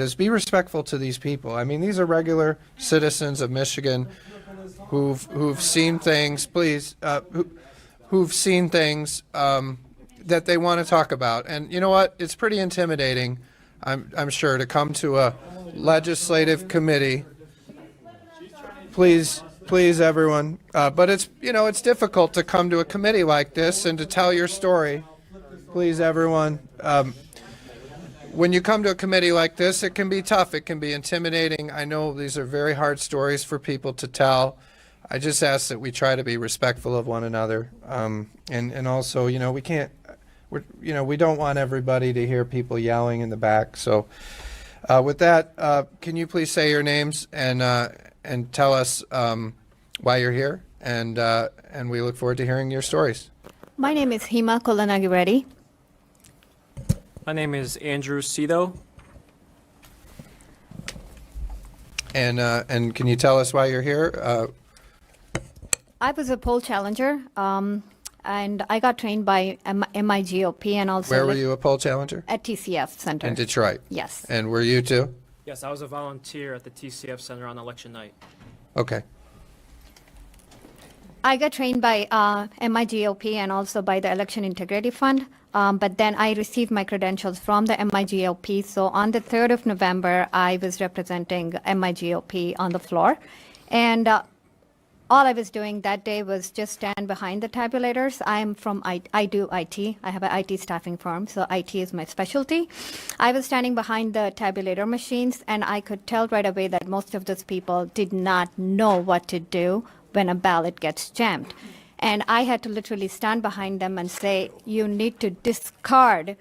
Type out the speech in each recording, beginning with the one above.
is be respectful to these people. I mean, these are regular citizens of Michigan who've seen things, please, who've seen things that they want to talk about. And you know what? It's pretty intimidating, I'm sure, to come to a legislative committee. Please, everyone. But it's difficult to come to a committee like this and to tell your story. Please, everyone. When you come to a committee like this, it can be tough. It can be intimidating. I know these are very hard stories for people to tell. I just ask that we try to be respectful of one another. And also, we don't want everybody to hear people yelling in the back. So with that, can you please say your names and tell us why you're here? And we look forward to hearing your stories. My name is Hema Reddy. My name is Andrew Cito. And can you tell us why you're here? I was a poll challenger, and I got trained by MIGOP and also Where were you a poll challenger? at TCF Center. In Detroit. Yes. And were you too? Yes, I was a volunteer at the TCF Center on election night. Okay. I got trained by MIGOP and also by the Election Integrity Fund, but then I received my credentials from the MIGOP. So on the 3rd of November, I was representing MIGOP on the floor. And all I was doing that day was just stand behind the tabulators. I do IT. I have an IT staffing firm, so IT is my specialty. I was standing behind the tabulator machines, and I could tell right away that most of those people did not know what to do when a ballot gets jammed. And I had to literally stand behind them and say, you need to discard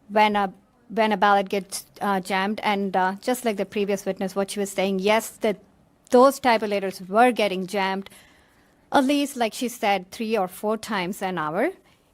when a ballot gets jammed. And just like the previous witness, what she was saying, yes, those tabulators were getting jammed, at least, like she said, 3 or 4 times an hour.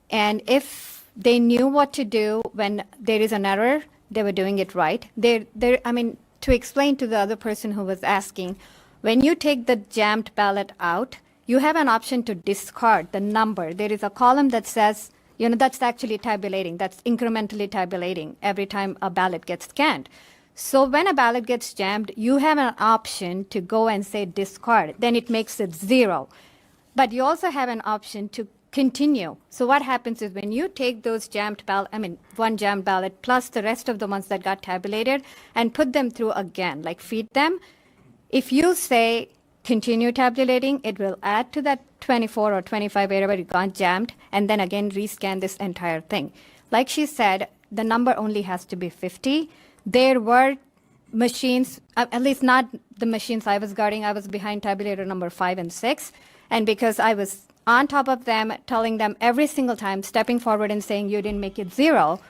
And if they knew what to do when there is an error, they were doing it right. To explain to the other person who was asking, when you take the jammed ballot out, you have an option to discard the number. There is a column that says, that's actually tabulating. That's incrementally tabulating every time a ballot gets scanned. So when a ballot gets jammed, you have an option to go and say discard. Then it makes it 0. But you also have an option to continue. So what happens is when you take those one jammed ballot plus the rest of the ones that got tabulated and put them through again, like feed them, if you say continue tabulating, it will add to that 24 or 25 wherever it got jammed, and then again rescan this entire thing. Like she said, the number only has to be 50. There were machines, at least not the machines I was guarding. I was behind tabulator number 5 and 6. And because I was on top of them, telling them every single time, stepping forward and saying you didn't make it 0,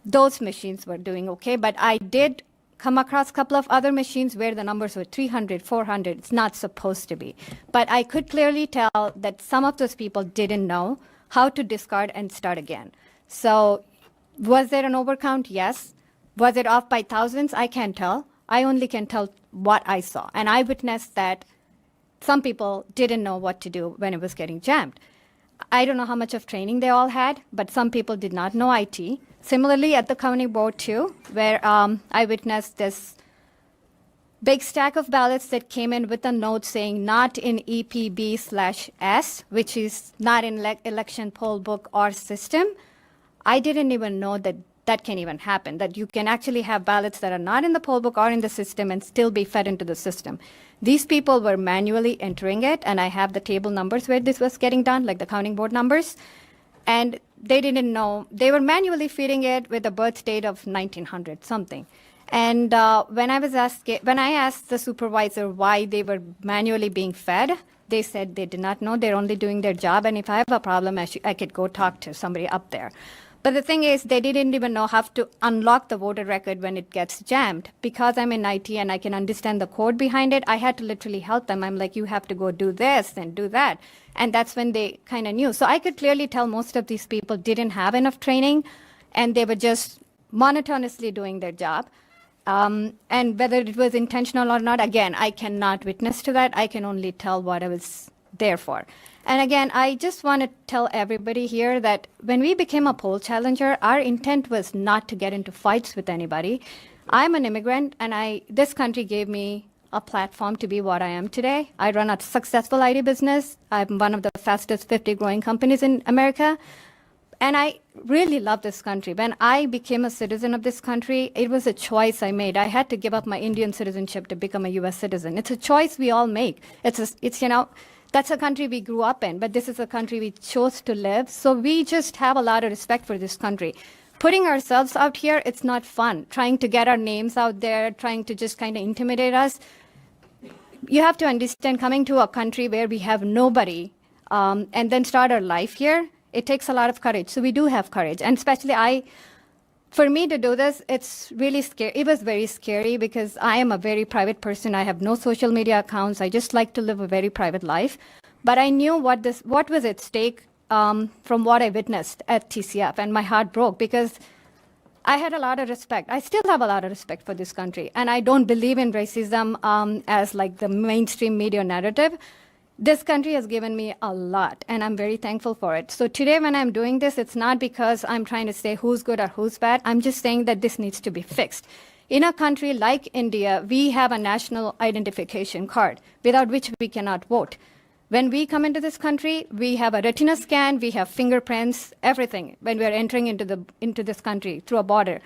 those machines were doing okay. But I did come across a couple of other machines where the numbers were 300, 400. It's not supposed to be. But I could clearly tell that some of those people didn't know how to discard and start again. So was there an overcount? Yes. Was it off by thousands? I can't tell. I only can tell what I saw. And I witnessed that some people didn't know what to do when it was getting jammed. I don't know how much of training they all had, but some people did not know IT. Similarly, at the county board too, where I witnessed this big stack of ballots that came in with a note saying not in EPB/S, which is not in election poll book or system. I didn't even know that can even happen, that you can actually have ballots that are not in the poll book or in the system and still be fed into the system. These people were manually entering it, and I have the table numbers where this was getting done, like the counting board numbers. And they didn't know. They were manually feeding it with a birth date of 1900 something. And when I asked the supervisor why they were manually being fed, they said they did not know. They're only doing their job, and if I have a problem, I could go talk to somebody up there. But the thing is, they didn't even know how to unlock the voter record when it gets jammed. Because I'm in IT and I can understand the code behind it, I had to literally help them. I'm like, you have to go do this and do that. And that's when they kind of knew. So I could clearly tell most of these people didn't have enough training, and they were just monotonously doing their job. And whether it was intentional or not, again, I cannot witness to that. I can only tell what I was there for. And again, I just want to tell everybody here that when we became a poll challenger, our intent was not to get into fights with anybody. I'm an immigrant, and this country gave me a platform to be what I am today. I run a successful IT business. I'm one of the fastest 50 growing companies in America. And I really love this country. When I became a citizen of this country, it was a choice I made. I had to give up my Indian citizenship to become a U.S. citizen. It's a choice we all make. That's a country we grew up in, but this is a country we chose to live. So we just have a lot of respect for this country. Putting ourselves out here, it's not fun. Trying to get our names out there, trying to just kind of intimidate us. You have to understand, coming to a country where we have nobody and then start our life here, it takes a lot of courage. So we do have courage. And especially for me to do this, it's really scary. It was very scary because I am a very private person. I have no social media accounts. I just like to live a very private life. But I knew what was at stake from what I witnessed at TCF, and my heart broke because I had a lot of respect. I still have a lot of respect for this country, and I don't believe in racism as like the mainstream media narrative. This country has given me a lot, and I'm very thankful for it. So today when I'm doing this, it's not because I'm trying to say who's good or who's bad. I'm just saying that this needs to be fixed. In a country like India, we have a national identification card without which we cannot vote. When we come into this country, we have a retina scan, we have fingerprints, everything when we are entering into this country through a border.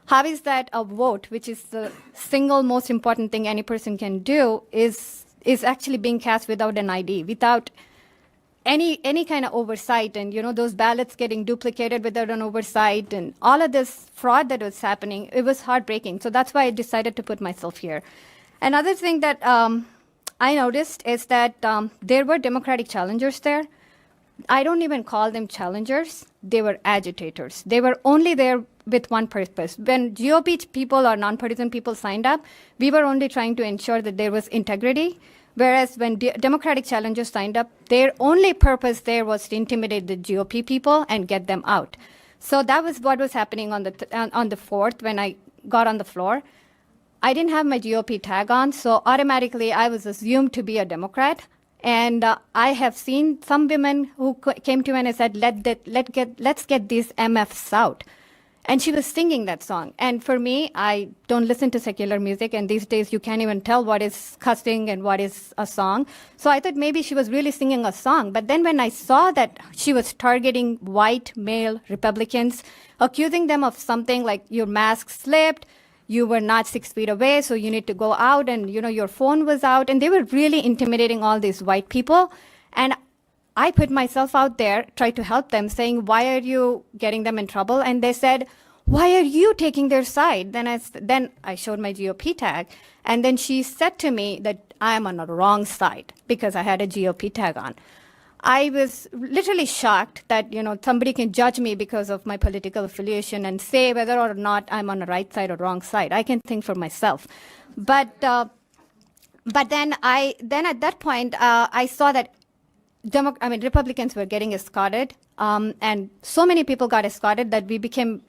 How is that a vote, which is the single most important thing any person can do, is actually being cast without an ID, without any kind of oversight, and those ballots getting duplicated without an oversight, and all of this fraud that was happening? It was heartbreaking. So that's why I decided to put myself here. Another thing that I noticed is that there were Democratic challengers there. I don't even call them challengers. They were agitators. They were only there with one purpose. When GOP people or nonpartisan people signed up, we were only trying to ensure that there was integrity. Whereas when Democratic challengers signed up, their only purpose there was to intimidate the GOP people and get them out. So that was what was happening on the 4th when I got on the floor. I didn't have my GOP tag on, so automatically I was assumed to be a Democrat. And I have seen some women who came to me and said, let's get these MFs out. And she was singing that song. And for me, I don't listen to secular music, and these days you can't even tell what is cussing and what is a song. So I thought maybe she was really singing a song. But then when I saw that she was targeting white male Republicans, accusing them of something like your mask slipped, you were not 6 feet away, so you need to go out, and your phone was out, and they were really intimidating all these white people. And I put myself out there, tried to help them, saying, why are you getting them in trouble? And they said, why are you taking their side? Then I showed my GOP tag, and then she said to me that I am on the wrong side because I had a GOP tag on. I was literally shocked that, somebody can judge me because of my political affiliation and say whether or not I'm on the right side or wrong side. I can think for myself. But then at that point, I saw that Republicans were getting escorted, and so many people got escorted that we became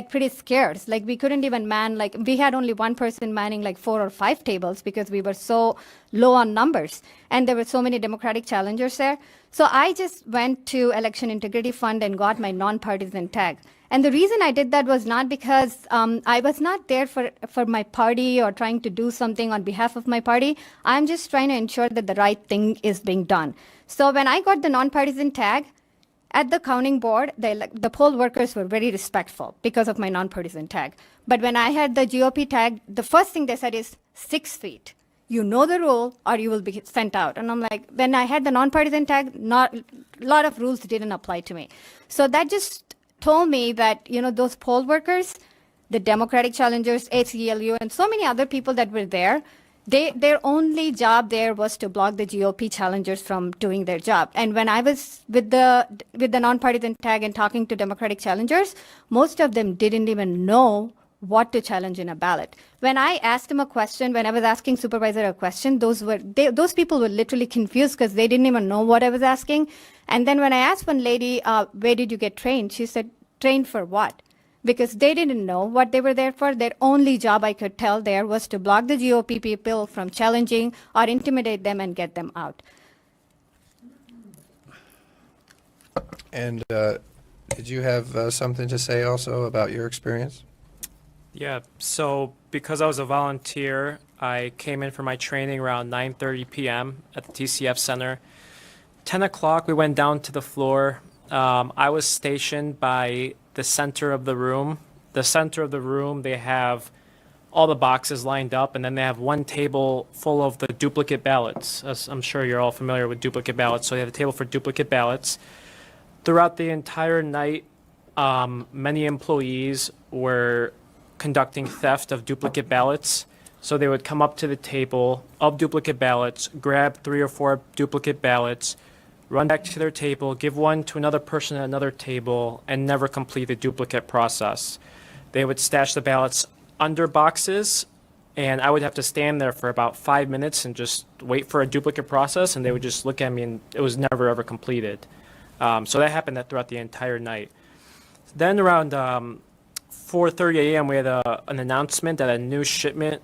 pretty scarce. We couldn't even man, we had only one person manning 4 or 5 tables because we were so low on numbers, and there were so many Democratic challengers there. So I just went to Election Integrity Fund and got my nonpartisan tag. And the reason I did that was not because I was not there for my party or trying to do something on behalf of my party. I'm just trying to ensure that the right thing is being done. So when I got the nonpartisan tag, at the counting board, the poll workers were very respectful because of my nonpartisan tag. But when I had the GOP tag, the first thing they said is 6 feet. You know the rule or you will be sent out. And I'm like, when I had the nonpartisan tag, a lot of rules didn't apply to me. So that just told me that, those poll workers, the Democratic challengers, ACLU, and so many other people that were there, their only job there was to block the GOP challengers from doing their job. And when I was with the nonpartisan tag and talking to Democratic challengers, most of them didn't even know what to challenge in a ballot. When I asked them a question, when I was asking supervisor a question, those people were literally confused because they didn't even know what I was asking. And then when I asked one lady, where did you get trained? She said, trained for what? Because they didn't know what they were there for. Their only job, I could tell there, was to block the GOP people from challenging or intimidate them and get them out. And did you have something to say also about your experience? Yeah, so because I was a volunteer, I came in for my training around 9:30 p.m. at the TCF Center. 10 o'clock, we went down to the floor. I was stationed by the center of the room. The center of the room, they have all the boxes lined up, and then they have one table full of the duplicate ballots. As I'm sure you're all familiar with duplicate ballots, so they have a table for duplicate ballots. Throughout the entire night, many employees were conducting theft of duplicate ballots. So they would come up to the table of duplicate ballots, grab 3 or 4 duplicate ballots, run back to their table, give one to another person at another table, and never complete the duplicate process. They would stash the ballots under boxes, and I would have to stand there for about 5 minutes and just wait for a duplicate process, and they would just look at me, and it was never ever completed. So that happened throughout the entire night. Then around 4:30 a.m., we had an announcement that a new shipment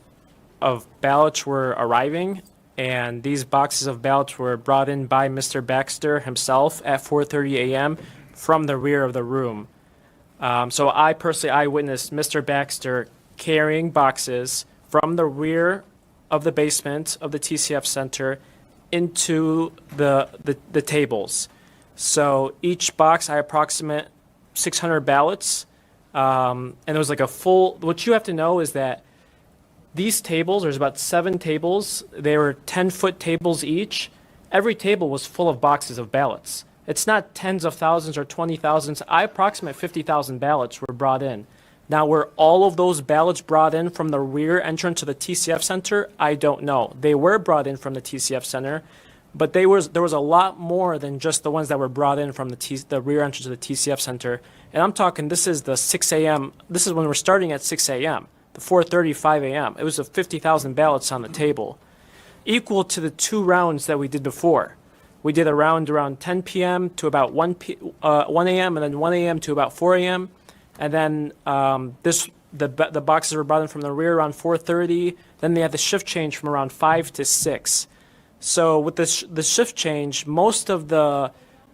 of ballots were arriving, and these boxes of ballots were brought in by Mr. Baxter himself at 4:30 a.m. from the rear of the room. So I personally witnessed Mr. Baxter carrying boxes from the rear of the basement of the TCF Center into the tables. So each box, I approximate 600 ballots, and it was like a full. What you have to know is that these tables, there's about 7 tables. They were 10-foot tables each. Every table was full of boxes of ballots. It's not tens of thousands or 20,000s. I approximate 50,000 ballots were brought in. Now, were all of those ballots brought in from the rear entrance to the TCF Center? I don't know. They were brought in from the TCF Center, but there was a lot more than just the ones that were brought in from the rear entrance to the TCF Center. And I'm talking, this is the 6 a.m. This is when we're starting at 6 a.m. The 4:30, 5 a.m. It was 50,000 ballots on the table, equal to the 2 rounds that we did before. We did a round around 10 p.m. to about 1 a.m. and then 1 a.m. to about 4 a.m. And then the boxes were brought in from the rear around 4:30. Then they had the shift change from around 5 to 6. So with the shift change, most of the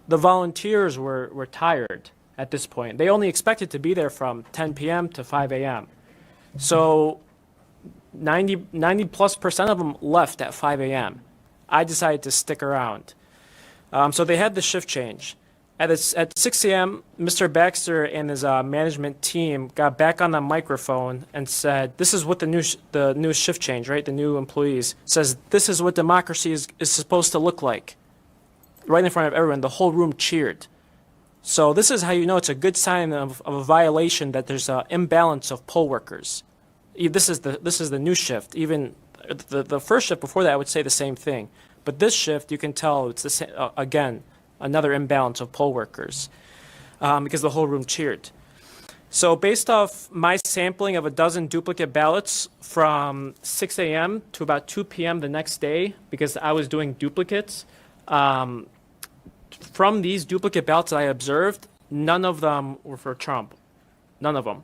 volunteers were tired at this point. They only expected to be there from 10 p.m. to 5 a.m. So 90+% of them left at 5 a.m. I decided to stick around. So they had the shift change. At 6 a.m., Mr. Baxter and his management team got back on the microphone and said, this is what the new shift change, right? The new employees says, this is what democracy is supposed to look like. Right in front of everyone, the whole room cheered. So this is how you know it's a good sign of a violation, that there's an imbalance of poll workers. This is the new shift. Even the first shift before that, I would say the same thing. But this shift, you can tell it's the same, again, another imbalance of poll workers, because the whole room cheered. So based off my sampling of a dozen duplicate ballots from 6 a.m. to about 2 p.m. the next day, because I was doing duplicates, from these duplicate ballots that I observed, none of them were for Trump. None of them.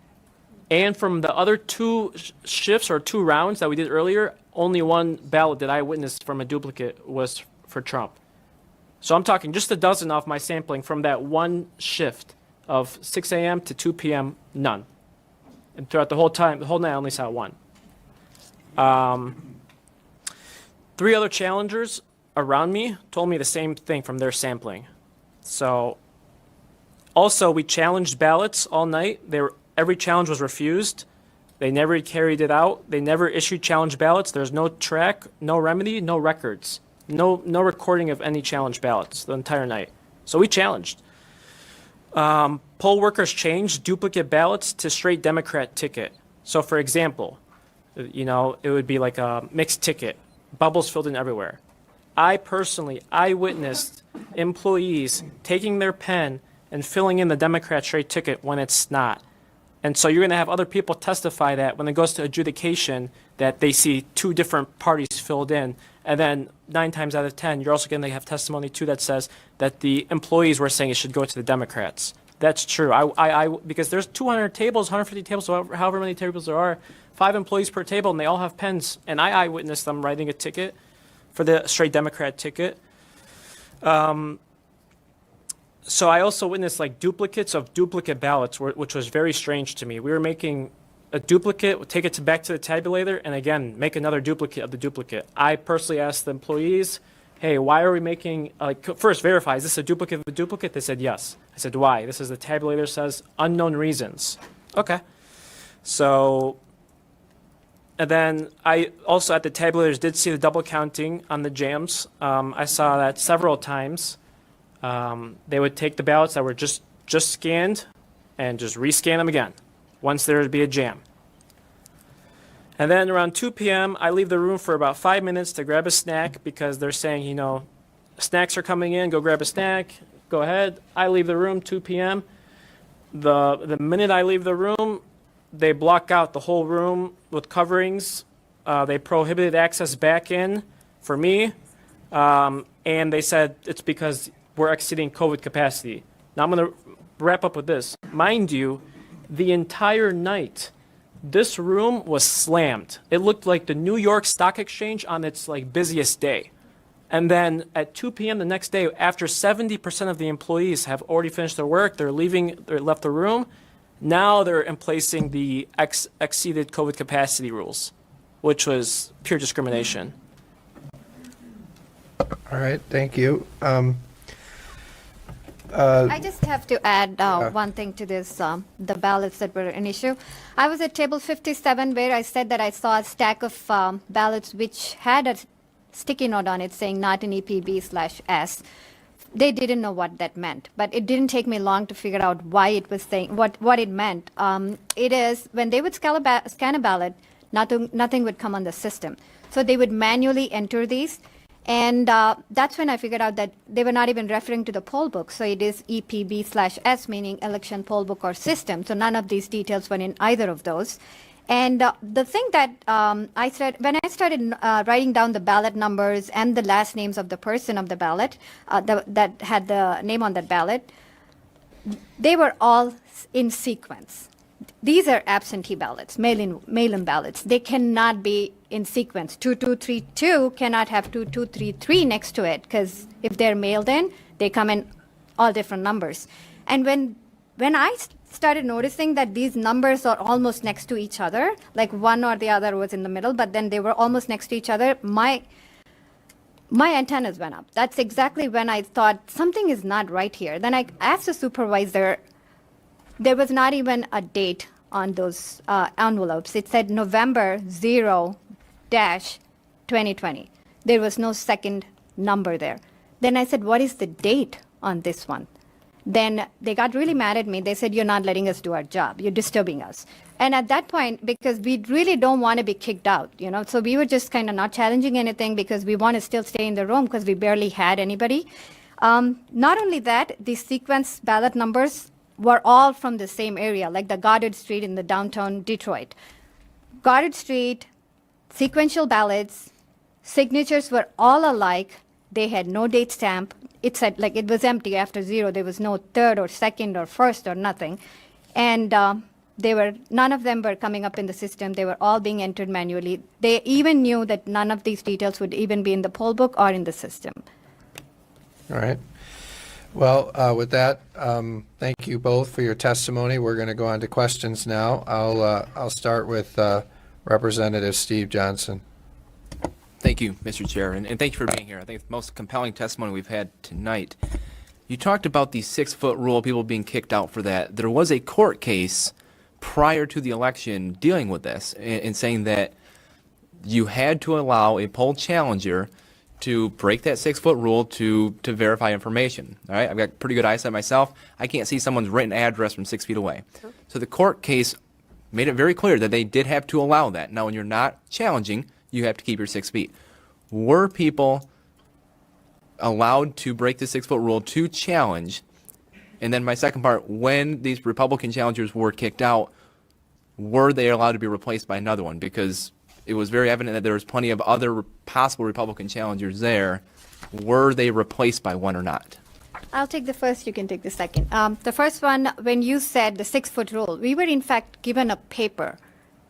And from the other 2 shifts or 2 rounds that we did earlier, only 1 ballot that I witnessed from a duplicate was for Trump. So I'm talking just a dozen off my sampling from that 1 shift of 6 a.m. to 2 p.m., none. And throughout the whole night, I only saw 1. 3 other challengers around me told me the same thing from their sampling. So also, we challenged ballots all night. Every challenge was refused. They never carried it out. They never issued challenge ballots. There's no track, no remedy, no records. No recording of any challenge ballots the entire night. So we challenged. Poll workers changed duplicate ballots to straight Democrat ticket. So for example, it would be like a mixed ticket, bubbles filled in everywhere. I witnessed employees taking their pen and filling in the Democrat straight ticket when it's not. And so you're going to have other people testify that when it goes to adjudication that they see 2 different parties filled in. And then 9 times out of 10, you're also going to have testimony too that says that the employees were saying it should go to the Democrats. That's true. Because there's 200 tables, 150 tables, however many tables there are, 5 employees per table, and they all have pens. And I eyewitnessed them writing a ticket for the straight Democrat ticket. So I also witnessed like duplicates of duplicate ballots, which was very strange to me. We were making a duplicate, take it back to the tabulator, and again, make another duplicate of the duplicate. I personally asked the employees, hey, why are we making, first verify, is this a duplicate of a duplicate? They said yes. I said, why? This is the tabulator says unknown reasons. Okay. So, and then I also at the tabulators did see the double counting on the jams. I saw that several times. They would take the ballots that were just scanned and just rescan them again once there would be a jam. And then around 2 p.m., I leave the room for about 5 minutes to grab a snack because they're saying, you know, snacks are coming in, go grab a snack, go ahead. I leave the room 2 p.m. The minute I leave the room, they block out the whole room with coverings. They prohibited access back in for me. And they said it's because we're exceeding COVID capacity. Now I'm going to wrap up with this. Mind you, the entire night, this room was slammed. It looked like the New York Stock Exchange on its busiest day. And then at 2 p.m. the next day, after 70% of the employees have already finished their work, they left the room. Now they're emplacing the exceeded COVID capacity rules, which was pure discrimination. All right, thank you. I just have to add one thing to this, the ballots that were an issue. I was at table 57 where I said that I saw a stack of ballots which had a sticky note on it saying not in EPB/S. They didn't know what that meant, but it didn't take me long to figure out why it was saying, what it meant. It is when they would scan a ballot, nothing would come on the system. So they would manually enter these. And that's when I figured out that they were not even referring to the poll book. So it is EPB/S, meaning election poll book or system. So none of these details were in either of those. And the thing that when I started writing down the ballot numbers and the last names of the person of the ballot that had the name on that ballot, they were all in sequence. These are absentee ballots, mail-in ballots. They cannot be in sequence. 2232 cannot have 2233 next to it because if they're mailed in, they come in all different numbers. And when I started noticing that these numbers are almost next to each other, like one or the other was in the middle, but then they were almost next to each other, my antennas went up. That's exactly when I thought something is not right here. Then I asked the supervisor. There was not even a date on those envelopes. It said November 0-2020. There was no second number there. Then I said, what is the date on this one? Then they got really mad at me. They said, you're not letting us do our job. You're disturbing us. And at that point, because we really don't want to be kicked out, so we were just kind of not challenging anything because we want to still stay in the room because we barely had anybody. Not only that, the sequence ballot numbers were all from the same area, like the Goddard Street in the downtown Detroit. Goddard Street, sequential ballots, signatures were all alike. They had no date stamp. It said it was empty after 0. There was no third or second or first or nothing. And none of them were coming up in the system. They were all being entered manually. They even knew that none of these details would even be in the poll book or in the system. All right. Well, with that, thank you both for your testimony. We're going to go on to questions now. I'll start with Representative Steve Johnson. Thank you, Mr. Chair, and thank you for being here. I think it's the most compelling testimony we've had tonight. You talked about the 6-foot rule, people being kicked out for that. There was a court case prior to the election dealing with this and saying that you had to allow a poll challenger to break that 6-foot rule to verify information. All right, I've got pretty good eyesight myself. I can't see someone's written address from 6 feet away. Sure. So the court case made it very clear that they did have to allow that. Now, when you're not challenging, you have to keep your 6 feet. Were people allowed to break the 6-foot rule to challenge? And then my second part, when these Republican challengers were kicked out, were they allowed to be replaced by another one? Because it was very evident that there was plenty of other possible Republican challengers there. Were they replaced by one or not? I'll take the first, you can take the second. The first one, when you said the 6-foot rule, we were in fact given a paper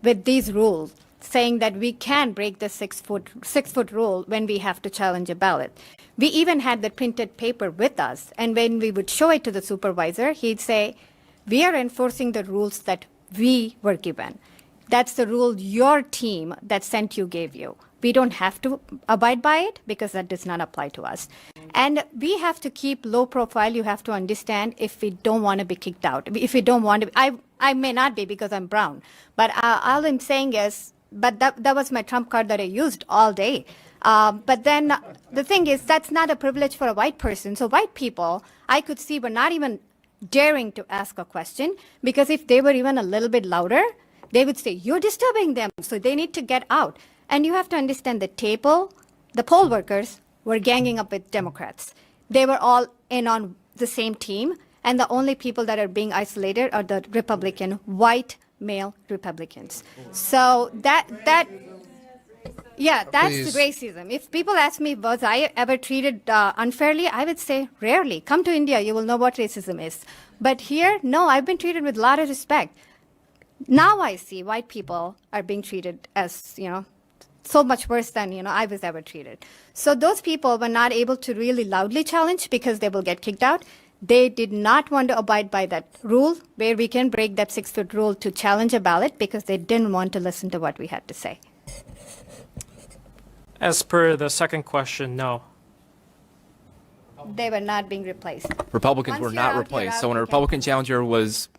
with these rules saying that we can break the 6-foot rule when we have to challenge a ballot. We even had the printed paper with us, and when we would show it to the supervisor, he'd say, we are enforcing the rules that we were given. That's the rule your team that sent you gave you. We don't have to abide by it because that does not apply to us. And we have to keep low profile. You have to understand if we don't want to be kicked out. If we don't want to, I may not be because I'm brown. But all I'm saying is, but that was my trump card that I used all day. But then the thing is, that's not a privilege for a white person. So white people, I could see, were not even daring to ask a question because if they were even a little bit louder, they would say, you're disturbing them. So they need to get out. And you have to understand the poll workers were ganging up with Democrats. They were all in on the same team. And the only people that are being isolated are the Republican, white male Republicans. So that's Please. racism. If people ask me, was I ever treated unfairly? I would say rarely. Come to India, you will know what racism is. But here, no, I've been treated with a lot of respect. Now I see white people are being treated as, so much worse than, I was ever treated. So those people were not able to really loudly challenge because they will get kicked out. They did not want to abide by that rule where we can break that 6-foot rule to challenge a ballot because they didn't want to listen to what we had to say. As per the second question, no. They were not being replaced. Republicans Once were you're not out, you're replaced. out, So when a you Republican challenger was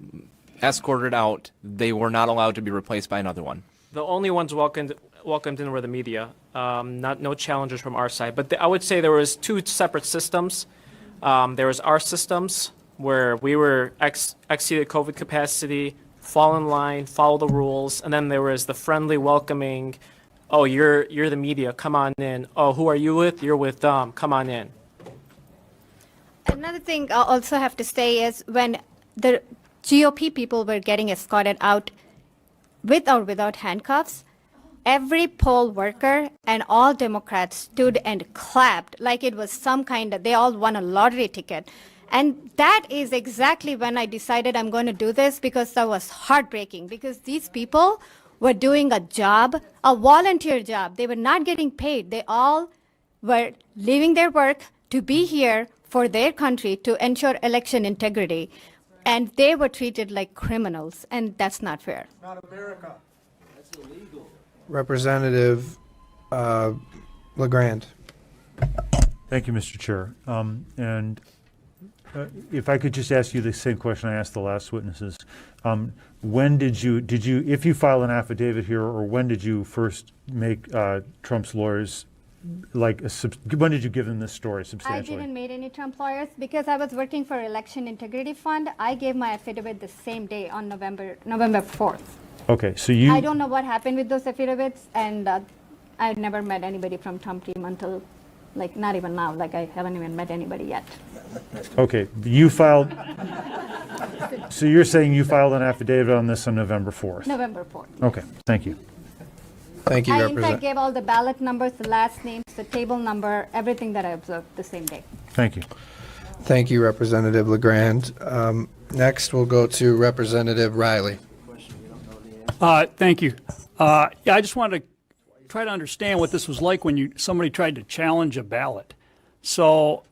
escorted out, they were not allowed to be replaced by another one. The only ones welcomed in were the media, no challengers from our side. But I would say there was two separate systems. There was our systems where we were exceeded COVID capacity, fall in line, follow the rules, and then there was the friendly, welcoming. Oh, you're the media. Come on in. Oh, who are you with? You're with them. Come on in. Another thing I also have to say is when the GOP people were getting escorted out with or without handcuffs, every poll worker and all Democrats stood and clapped like it was some kind of, they all won a lottery ticket. And that is exactly when I decided I'm going to do this because that was heartbreaking because these people were doing a job, a volunteer job. They were not getting paid. They all were leaving their work to be here for their country to ensure election integrity. And they were treated like criminals, and that's not fair. Representative LeGrand. Thank you, Mr. Chair. If I could just ask you the same question I asked the last witnesses. When did you, if you file an affidavit here, or when did you first make Trump's lawyers, when did you give them this story I substantially? didn't meet any Trump lawyers because I was working for Election Integrity Fund. I gave my affidavit the same day on November 4th. Okay, so you. I don't know what happened with those affidavits, and I've never met anybody from Trump team until, not even now. I haven't even met anybody yet. Okay, you filed. So you're saying you filed an affidavit on this on November 4th? November 4th. Okay, thank you. Thank you, I, in fact, Representative. gave all the ballot numbers, the last names, the table number, everything that I observed the same day. Thank you. Thank you, Representative LeGrand. Next, we'll go to Representative Riley. Thank you. I just wanted to try to understand what this was like when somebody tried to challenge a ballot. So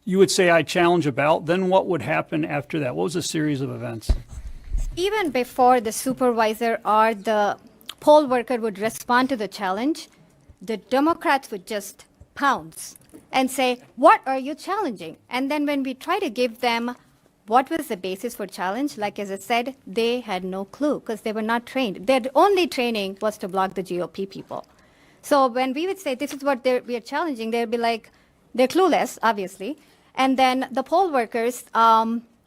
you would say I challenge a ballot, then what would happen after that? What was a series of events? Even before the supervisor or the poll worker would respond to the challenge, the Democrats would just pounce and say, what are you challenging? And then when we try to give them what was the basis for challenge, like as I said, they had no clue because they were not trained. Their only training was to block the GOP people. So when we would say this is what we are challenging, they'd be like, they're clueless, obviously. And then the poll workers,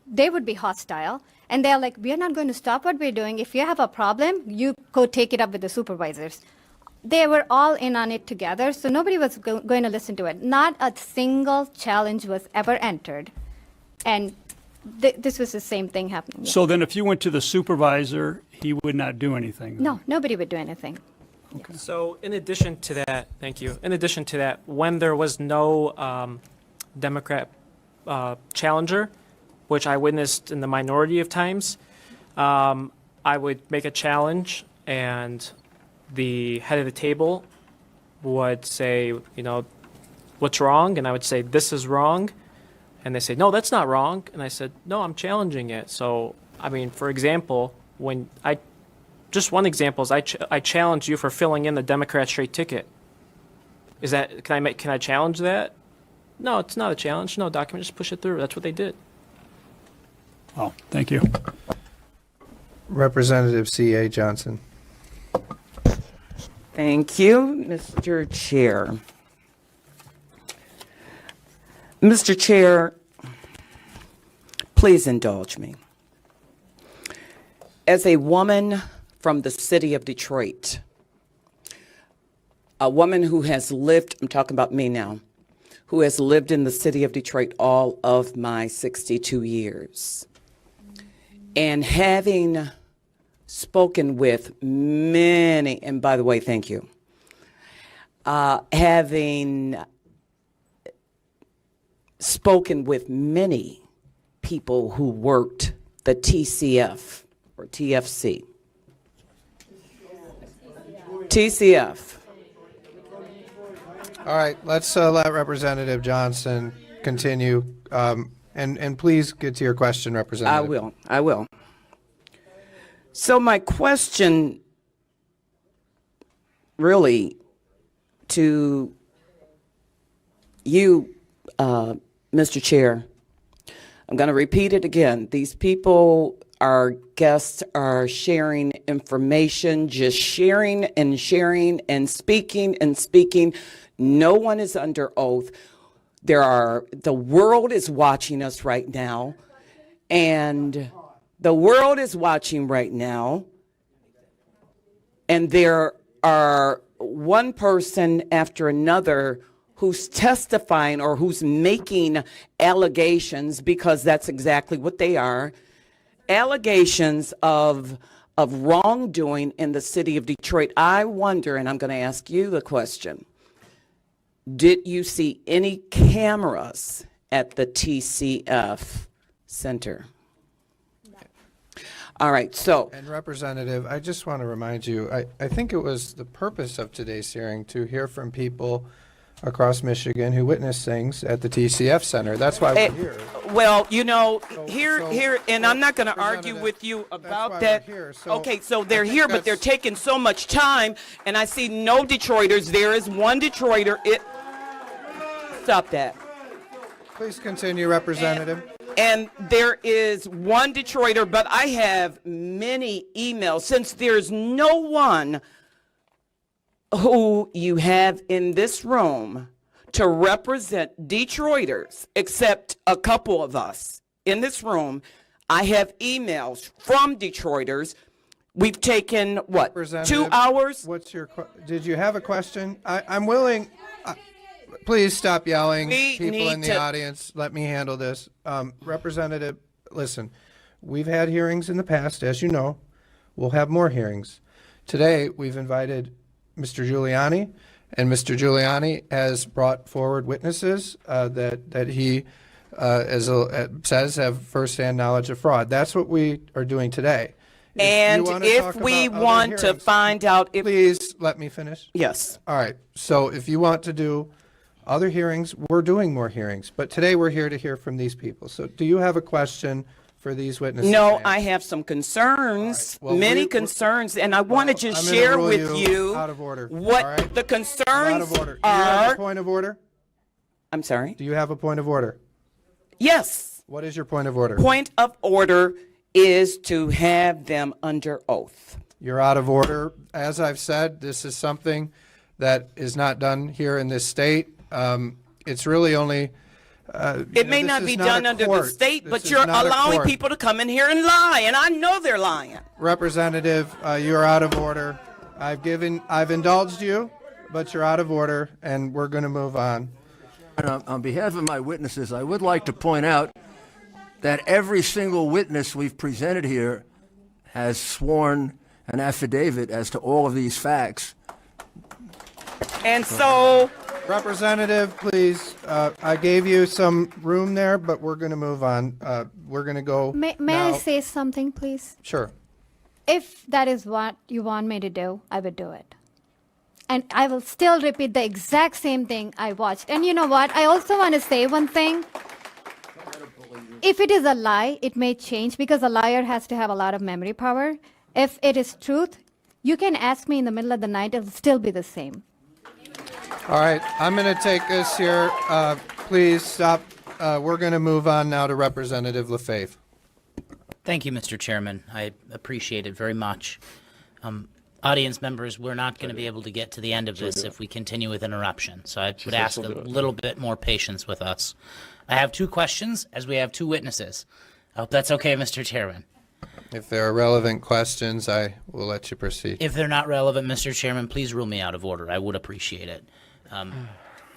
they would be hostile. And they're like, we are not going to stop what we're doing. If you have a problem, you go take it up with the supervisors. They were all in on it together, so nobody was going to listen to it. Not a single challenge was ever entered. And this was the same thing happening. So then if you went to the supervisor, he would not do anything? No, nobody would do anything. So in addition to that, thank you. In addition to that, when there was no Democrat challenger, which I witnessed in the minority of times, I would make a challenge and the head of the table would say, what's wrong? And I would say, this is wrong. And they say, no, that's not wrong. And I said, no, I'm challenging it. So, for example, when I Just one example is I challenge you for filling in the Democrat straight ticket. Is that, can I challenge that? No, it's not a challenge. No, document, just push it through. That's what they did. Oh, thank you. Representative C.A. Johnson. Thank you, Mr. Chair. Mr. Chair, please indulge me. As a woman from the city of Detroit, a woman who has lived, I'm talking about me now, who has lived in the city of Detroit all of my 62 years, and having spoken with many, and by the way, thank you, having spoken with many people who worked the TCF or TFC. TCF. All right, let's let Representative Johnson continue. And please get to your question, Representative. I will. So my question really to you, Mr. Chair, I'm going to repeat it again. These people, our guests, are sharing information, just sharing and sharing and speaking and speaking. No one is under oath. The world is watching us right now, and the world is watching right now, and there are one person after another who's testifying or who's making allegations, because that's exactly what they are, allegations of wrongdoing in the city of Detroit. I wonder, and I'm going to ask you the question, did you see any cameras at the TCF Center? All right, so. And Representative, I just want to remind you, I think it was the purpose of today's hearing to hear from people across Michigan who witnessed things at the TCF Center. That's why we're here. Well, you know, So- here, and I'm not going to argue Representative, with you that's about why that. we're here. So Okay, so I they're think here, but they're that's- taking so much time, and I see no Detroiters. There is one Detroiter. Stop that. Please continue, Representative. And there is one Detroiter, but I have many emails. Since there's no one who you have in this room to represent Detroiters, except a couple of us in this room, I have emails from Detroiters. We've taken, what, 2 Representative, hours? Did you have a question? I'm willing. Please stop yelling. We People need in the to- audience, let me handle this. Representative, listen, we've had hearings in the past, as you know. We'll have more hearings. Today, we've invited Mr. Giuliani, and Mr. Giuliani has brought forward witnesses that he says have firsthand knowledge of fraud. That's what we are doing today. And wanna if talk we about other want to hearings, find out if, please let me finish. yes. All right, so if you want to do other hearings, we're doing more hearings, but today we're here to hear from these people. So do you have a question for these witnesses? No, ma'am? I have some concerns, All right, well, many we're- concerns, and I want to just I'm gonna share rule with you out of order, what all right? the Out concerns of order. Do you have a are. point of order? I'm sorry? Do you have a point of order? Yes. What is your point of order? Point of order is to have them under oath. You're out of order. As I've said, this is something that is not done here in this state. It's really only. It may not be done under the state, but you're allowing people to come in here and lie, and I know they're lying. Representative, you're out of order. I've indulged you, but you're out of order, and we're going to move on. On behalf of my witnesses, I would like to point out that every single witness we've presented here has sworn an affidavit as to all of these facts. And so, Representative, please, I gave you some room there, but we're going to move on. We're going to go May now. I say something, please? Sure. If that is what you want me to do, I would do it. And I will still repeat the exact same thing I watched. And you know what? I also want to say one thing. If it is a lie, it may change because a liar has to have a lot of memory power. If it is truth, you can ask me in the middle of the night, it'll still be the same. All right, I'm going to take this here. Please stop. We're going to move on now to Representative LaFave. Thank you, Mr. Chairman. I appreciate it very much. Audience members, we're not going to be able to get to the end of this if we continue with interruption. So I would ask a little bit more patience with us. I have two questions, as we have two witnesses. I hope that's okay, Mr. Chairman. If there are relevant questions, I will let you proceed. If they're not relevant, Mr. Chairman, please rule me out of order. I would appreciate it.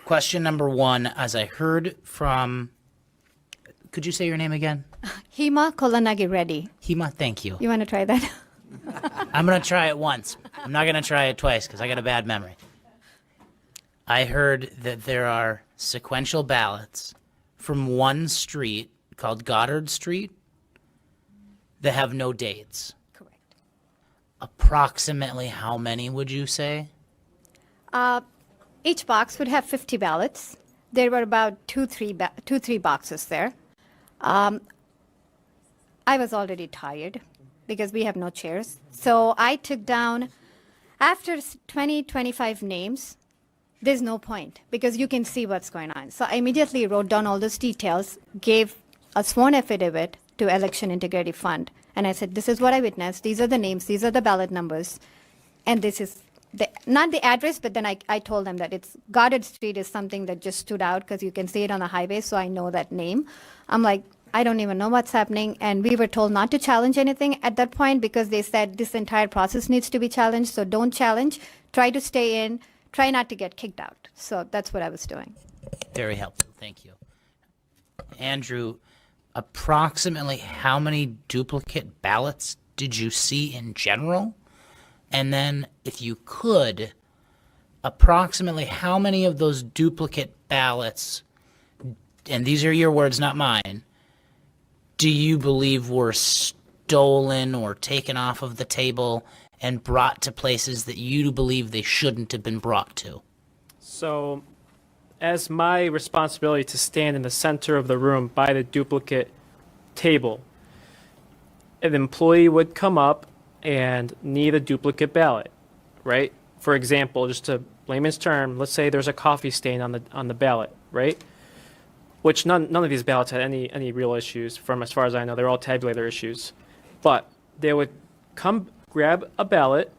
Question number one, as I heard from, could you say your name again? Hema Kolanagi Reddy. Hema, thank you. You want to try that? I'm going to try it once. I'm not going to try it twice because I got a bad memory. I heard that there are sequential ballots from one street called Goddard Street that have no dates. Correct. Approximately how many would you say? Each box would have 50 ballots. There were about three boxes there. I was already tired because we have no chairs. So I took down, after 20, 25 names, there's no point because you can see what's going on. So I immediately wrote down all those details, gave a sworn affidavit to Election Integrity Fund. And I said, this is what I witnessed. These are the names. These are the ballot numbers. And this is not the address, but then I told them that it's Goddard Street is something that just stood out because you can see it on the highway. So I know that name. I'm like, I don't even know what's happening. And we were told not to challenge anything at that point because they said this entire process needs to be challenged. So don't challenge. Try to stay in. Try not to get kicked out. So that's what I was doing. Very helpful. Thank you. Andrew, approximately how many duplicate ballots did you see in general? And then, if you could, approximately how many of those duplicate ballots, and these are your words, not mine, do you believe were stolen or taken off of the table and brought to places that you believe they shouldn't have been brought to? So, as my responsibility to stand in the center of the room by the duplicate table, an employee would come up and need a duplicate ballot, right? For example, just to layman's term, let's say there's a coffee stain on the ballot, right? Which none of these ballots had any real issues from as far as I know. They're all tabulator issues. But they would come grab a ballot,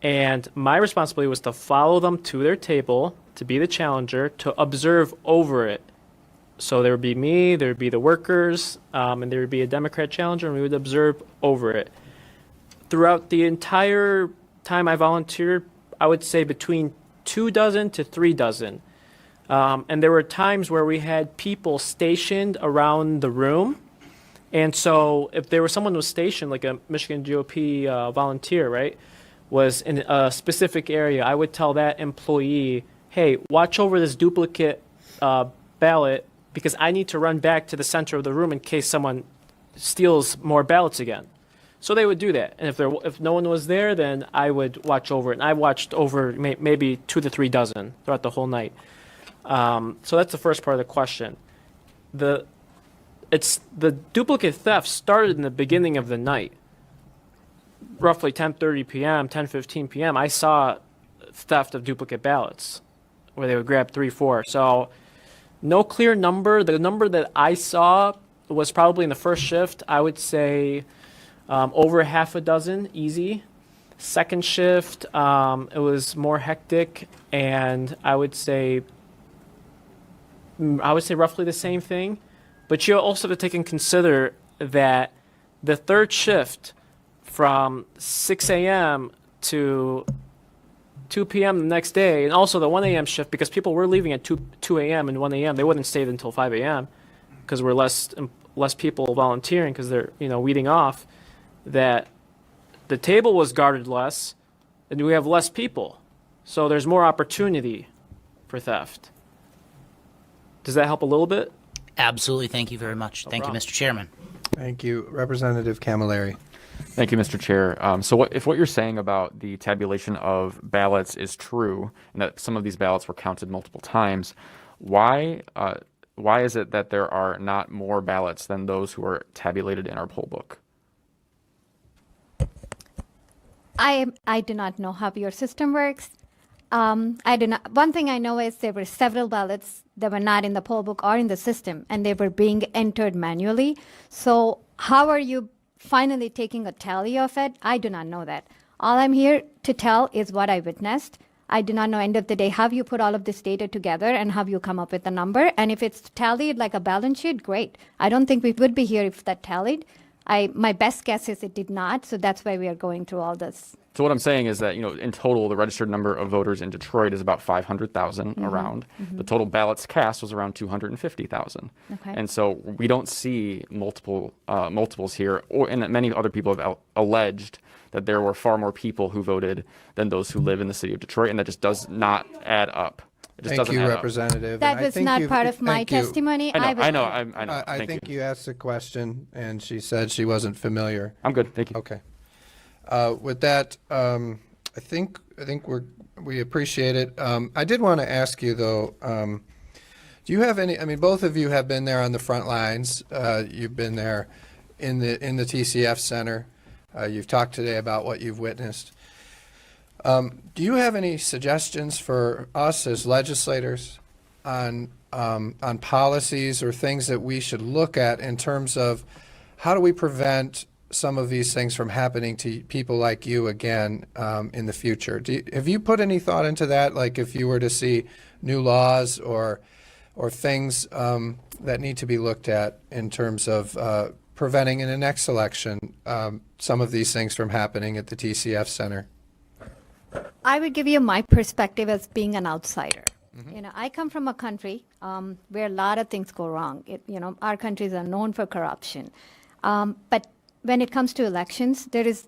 and my responsibility was to follow them to their table, to be the challenger, to observe over it. So there would be me, there would be the workers, and there would be a Democrat challenger, and we would observe over it. Throughout the entire time I volunteered, I would say between 24 to 36. And there were times where we had people stationed around the room. And so if there was someone who was stationed, like a Michigan GOP volunteer, right, was in a specific area, I would tell that employee, hey, watch over this duplicate ballot because I need to run back to the center of the room in case someone steals more ballots again. So they would do that. And if no one was there, then I would watch over it. And I watched over maybe 2 to 3 dozen throughout the whole night. So that's the first part of the question. The duplicate theft started in the beginning of the night. Roughly 10:30 p.m., 10:15 p.m., I saw theft of duplicate ballots where they would grab 3, 4. So no clear number. The number that I saw was probably in the first shift, I would say over half a dozen, easy. Second shift, it was more hectic, and I would say roughly the same thing. But you also have to take and consider that the third shift from 6 a.m. to 2 p.m. the next day, and also the 1 a.m. shift, because people were leaving at 2 a.m. and 1 a.m. They wouldn't stay until 5 a.m. because we're less people volunteering because they're weeding off. That the table was guarded less, and we have less people, so there's more opportunity for theft. Does that help a little bit? Absolutely. Thank you very much. Thank you, Mr. Chairman. Thank you. Representative Camilleri. Thank you, Mr. Chair. So if what you're saying about the tabulation of ballots is true, and that some of these ballots were counted multiple times, why is it that there are not more ballots than those who are tabulated in our poll book? I do not know how your system works. I do not. One thing I know is there were several ballots that were not in the poll book or in the system, and they were being entered manually. So how are you finally taking a tally of it? I do not know that. All I'm here to tell is what I witnessed. I do not know, end of the day, have you put all of this data together and have you come up with a number? And if it's tallied like a balance sheet, great. I don't think we would be here if that tallied. My best guess is it did not, so that's why we are going through all this. So what I'm saying is that, in total, the registered number of voters in Detroit is about 500,000 around. The total ballots cast was around 250,000. Okay. And so we don't see multiples here, and many other people have alleged that there were far more people who voted than those who live in the city of Detroit, and that just does not add up. It just Thank doesn't you, add up. Representative. That And I was think not you've- part of my thank you. testimony. I know. I Thank think you. you asked a question, and she said she wasn't familiar. I'm good. Thank you. Okay. With that, I think we appreciate it. I did want to ask you though, do you have any? I mean, both of you have been there on the front lines. You've been there in the TCF Center. You've talked today about what you've witnessed. Do you have any suggestions for us as legislators on policies or things that we should look at in terms of how do we prevent some of these things from happening to people like you again in the future? Have you put any thought into that? Like if you were to see new laws or things that need to be looked at in terms of preventing in the next election some of these things from happening at the TCF Center? I would give you my perspective as being an outsider. I come from a country where a lot of things go wrong. Our countries are known for corruption. But when it comes to elections, there is,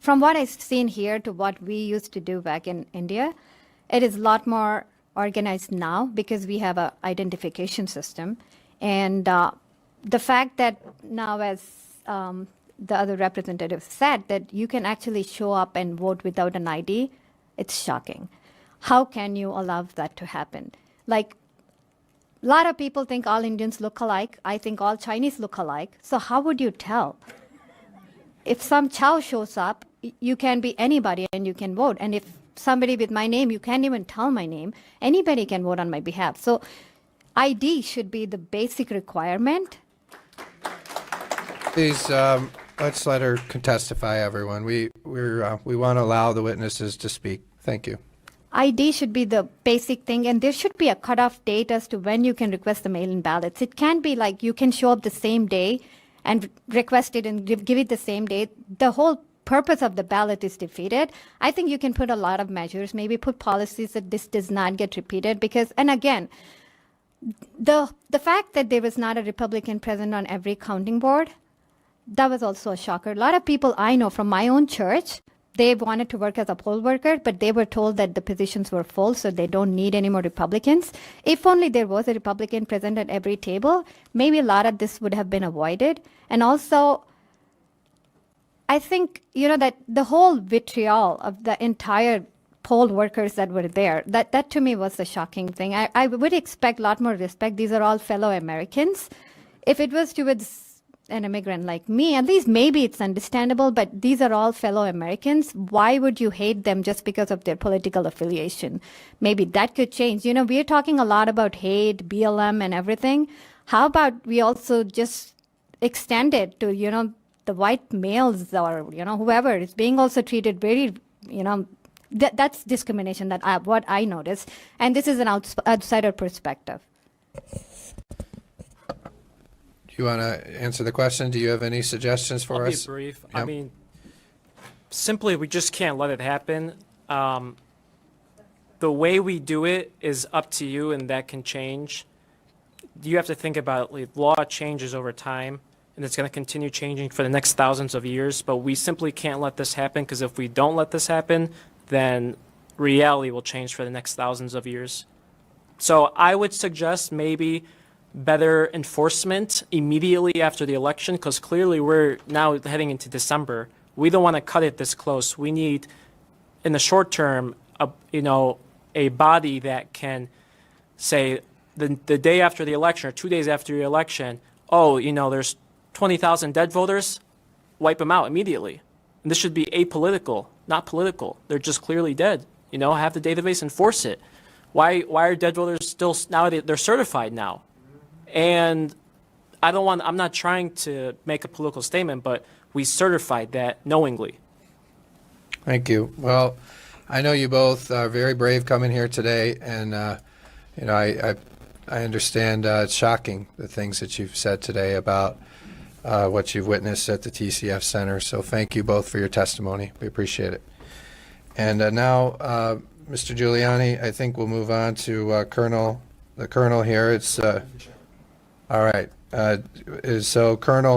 from what I've seen here to what we used to do back in India, it is a lot more organized now because we have an identification system. And the fact that now, as the other representative said, that you can actually show up and vote without an ID, it's shocking. How can you allow that to happen? Like, a lot of people think all Indians look alike. I think all Chinese look alike. So how would you tell? If some Chow shows up, you can be anybody and you can vote. And if somebody with my name, you can't even tell my name, anybody can vote on my behalf. So ID should be the basic requirement. Please, let's let her testify, everyone. We want to allow the witnesses to speak. Thank you. ID should be the basic thing, and there should be a cutoff date as to when you can request the mail-in ballots. It can't be like you can show up the same day and request it and give it the same day. The whole purpose of the ballot is defeated. I think you can put a lot of measures, maybe put policies that this does not get repeated because, and again, the fact that there was not a Republican present on every counting board, that was also a shocker. A lot of people I know from my own church, they wanted to work as a poll worker, but they were told that the positions were full, so they don't need any more Republicans. If only there was a Republican present at every table, maybe a lot of this would have been avoided. And also, I think, that the whole vitriol of the entire poll workers that were there, that to me was the shocking thing. I would expect a lot more respect. These are all fellow Americans. If it was towards an immigrant like me, at least maybe it's understandable, but these are all fellow Americans. Why would you hate them just because of their political affiliation? Maybe that could change. We're talking a lot about hate, BLM and everything. How about we also just extend it to, the white males or, whoever is being also treated very, that's discrimination what I noticed. And this is an outsider perspective. Do you want to answer the question? Do you have any suggestions for I'll be us? brief. Yep. I mean, simply, we just can't let it happen. The way we do it is up to you, and that can change. You have to think about it. Law changes over time, and it's going to continue changing for the next thousands of years, but we simply can't let this happen, because if we don't let this happen, then reality will change for the next thousands of years. So I would suggest maybe better enforcement immediately after the election, because clearly we're now heading into December. We don't want to cut it this close. We need, in the short term, a body that can say the day after the election or 2 days after the election, there's 20,000 dead voters, wipe them out immediately. And this should be apolitical, not political. They're just clearly dead. You know, have the database enforce it. Why are dead voters still, now they're certified now? And I'm not trying to make a political statement, but we certified that knowingly. Thank you. Well, I know you both are very brave coming here today, and you know, I understand it's shocking the things that you've said today about what you've witnessed at the TCF Center. So thank you both for your testimony. We appreciate it. And now, Mr. Giuliani, I think we'll move on to the Colonel here. It's all right. So Colonel